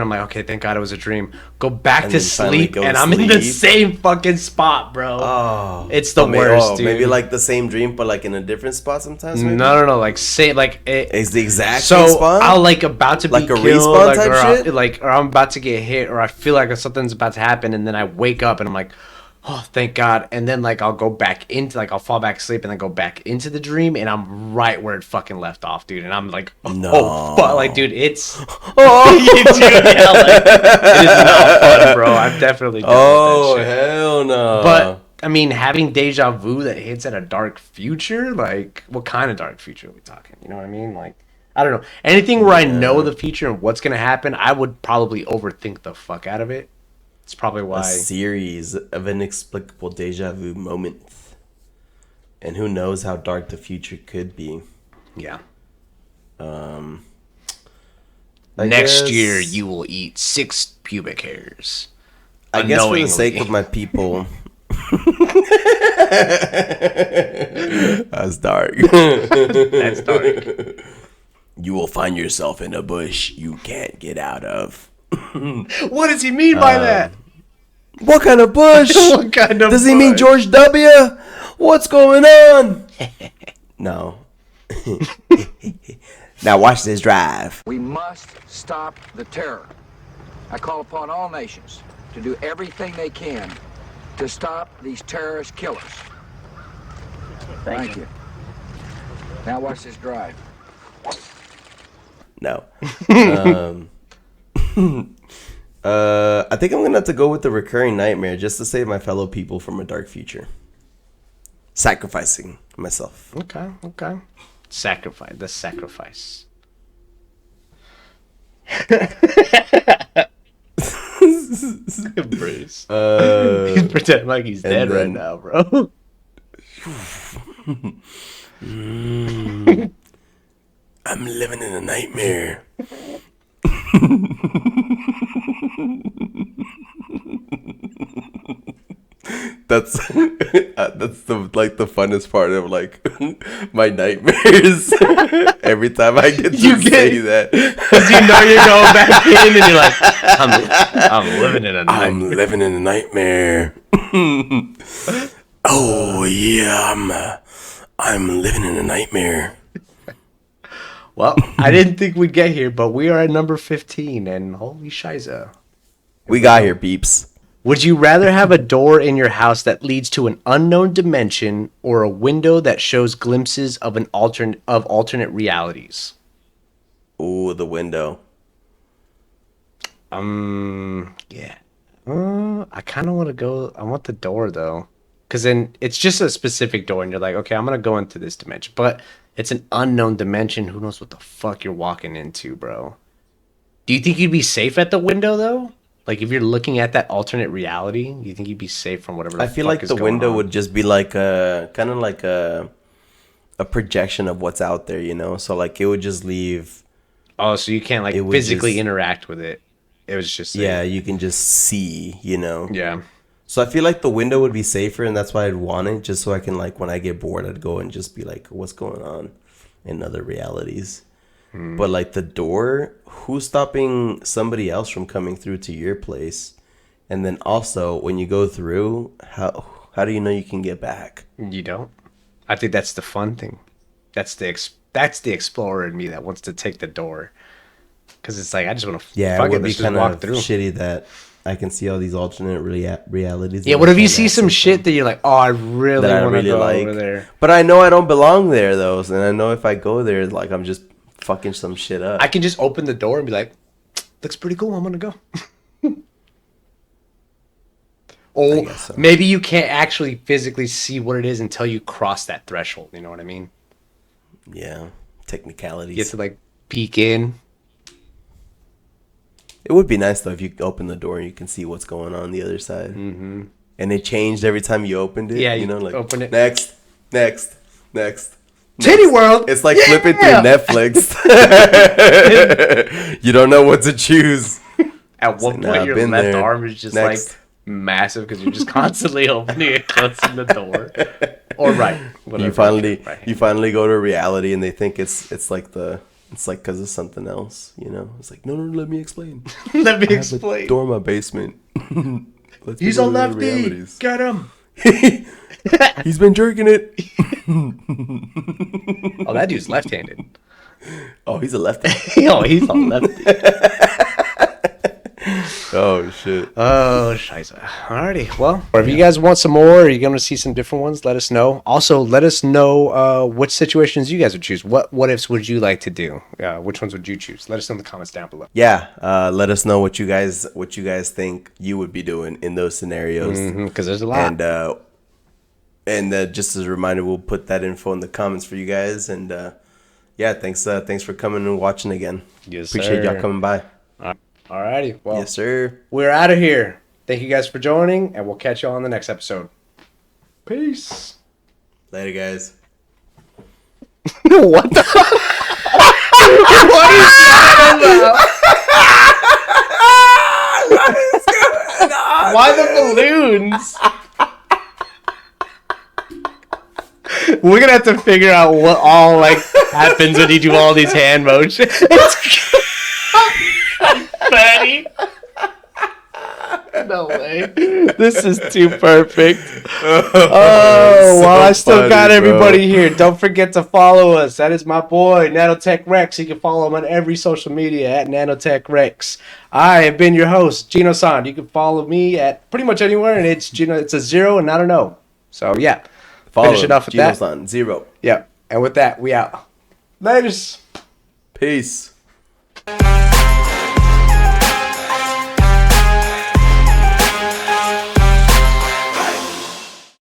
I'm like, okay, thank God it was a dream. Go back And to then finally sleep, go and to I'm in the sleep. same fucking spot, bro. Oh, It's the worst, dude. Maybe like the same dream, but like in a different spot sometimes. Maybe? No. Like say like it. It's the exact So same spot. I'll like about to be Like a killed, respawn like, type shit? or I'm about to get hit, or I feel like something's about to happen, and then I wake up and I'm like, oh, thank God. And then like I'll go back into I'll fall back asleep and then go back into the dream, and I'm right where it fucking left off, dude. And I'm like, oh fuck, like dude, it's dude, yeah, like, it is not fun, bro. I'm definitely done Oh with that shit. hell no! But I mean, having deja vu that hits at a dark future, like what kind of dark future are we talking? You know what I mean? Like I don't know. Anything where I know the future and what's gonna happen, I would probably overthink the fuck out of it. It's probably a why. series of inexplicable deja vu moments, and who knows how dark the future could be. Yeah. I Next guess- year, you will eat 6 pubic hairs. I guess for the sake unknowingly. of my people. That's dark. That's dark. You will find yourself in a bush you can't get out of. What does he mean by that? What kind of bush? What kind of Does he mean bush? George W? What's going on? No. Now watch this drive. We must stop the terror. I call upon all nations to do everything they can to stop these terrorist killers. Thank you. Now watch this drive. No. I think I'm gonna have to go with the recurring nightmare just to save my fellow people from a dark future. Sacrificing myself. Okay. Sacrifice. The sacrifice. Bruce. He's pretending like he's dead right then- now, bro. I'm living in a nightmare. That's that's the funnest part of like my nightmares. Every time I get to say that, Because you know you're going back in and you're like, I'm living in a nightmare. I'm living in a nightmare. Oh yeah, I'm living in a nightmare. Well, I didn't think we'd get here, but we are at number 15, and holy shiza. We got here, peeps. Would you rather have a door in your house that leads to an unknown dimension or a window that shows glimpses of alternate realities? Ooh, the window. Yeah. I kind of want to go. I want the door though, because then it's just a specific door, and you're like, okay, I'm gonna go into this dimension, but it's an unknown dimension. Who knows what the fuck you're walking into, bro? Do you think you'd be safe at the window though? Like if you're looking at that alternate reality, you think you'd be safe from whatever? I feel like the window would just be like a kind of like a projection of what's out there, you know. So like it would just leave. Oh, so you can't like It would physically just- interact with it. It was just Yeah, you can just see, you know. yeah. So I feel like the window would be safer, and that's why I'd want it, just so I can like when I get bored, I'd go and just be like, what's going on in other realities. But like the door, who's stopping somebody else from coming through to your place? And then also when you go through, how do you know you can get back? You don't. I think that's the fun thing. That's the explorer in me that wants to take the door. Because it's like I just want to Yeah, it would be just kind walk of through. shitty that I can see all these alternate realities. Yeah, and what I if you can't see some access shit that you're like, oh, I really that I want to really go like. over there. But I know I don't belong there though, and I know if I go there, like I'm just fucking some shit up. I can just open the door and be like, looks pretty cool. I'm gonna go. Oh, guess so. maybe you can't actually physically see what it is until you cross that threshold. You know what I mean? Yeah, technicalities. You get to like peek in. It would be nice though if you open the door and you can see what's going on the other side. Mm-hmm. And it changed every time you opened it. Yeah, you you know, like open it. next. Titty World. It's like flipping through Netflix. you don't know what to choose. At one Nah, point, I've your been left there. arm is just Next. like massive because you're just constantly opening and closing the door. Or right. You finally go to reality, and they think it's like because of something else, you know. It's like, no, let me explain. Let me I have a explain. door in my basement. He's a lefty. Get him. He's been jerking it. Oh, that dude's left-handed. Oh, he's a lefty. Oh, he's a lefty. Oh shit. Oh, scheiße. Alrighty. Well, or if you guys want some more, or you're going to see some different ones, let us know. Also, let us know which situations you guys would choose. What ifs would you like to do? Which ones would you choose? Let us know in the comments down below. Yeah, let us know what you guys think you would be doing in those scenarios. Because there's a lot. And just as a reminder, we'll put that info in the comments for you guys. And yeah, thanks for coming and watching again. Yes, Appreciate sir. y'all coming by. Alrighty. Well, Yes, sir. we're out of here. Thank you guys for joining, and we'll catch you on the next episode. Peace. Later, guys. What the? What is that about? Why the balloons? We're gonna have to figure out what all like happens when you do all these hand motions. Fatty. No way. This is too perfect. Oh, well, I still got everybody here. Don't forget to follow us. That is my boy, Nanotech Rex. You can follow him on every social media at Nanotech Rex. I have been your host, Gino San. You can follow me at pretty much anywhere, and it's Gino. It's a 0 and not an O. So yeah, finish it off with that. Gino-san, 0. Yeah, and with that, we out. Laters. Peace.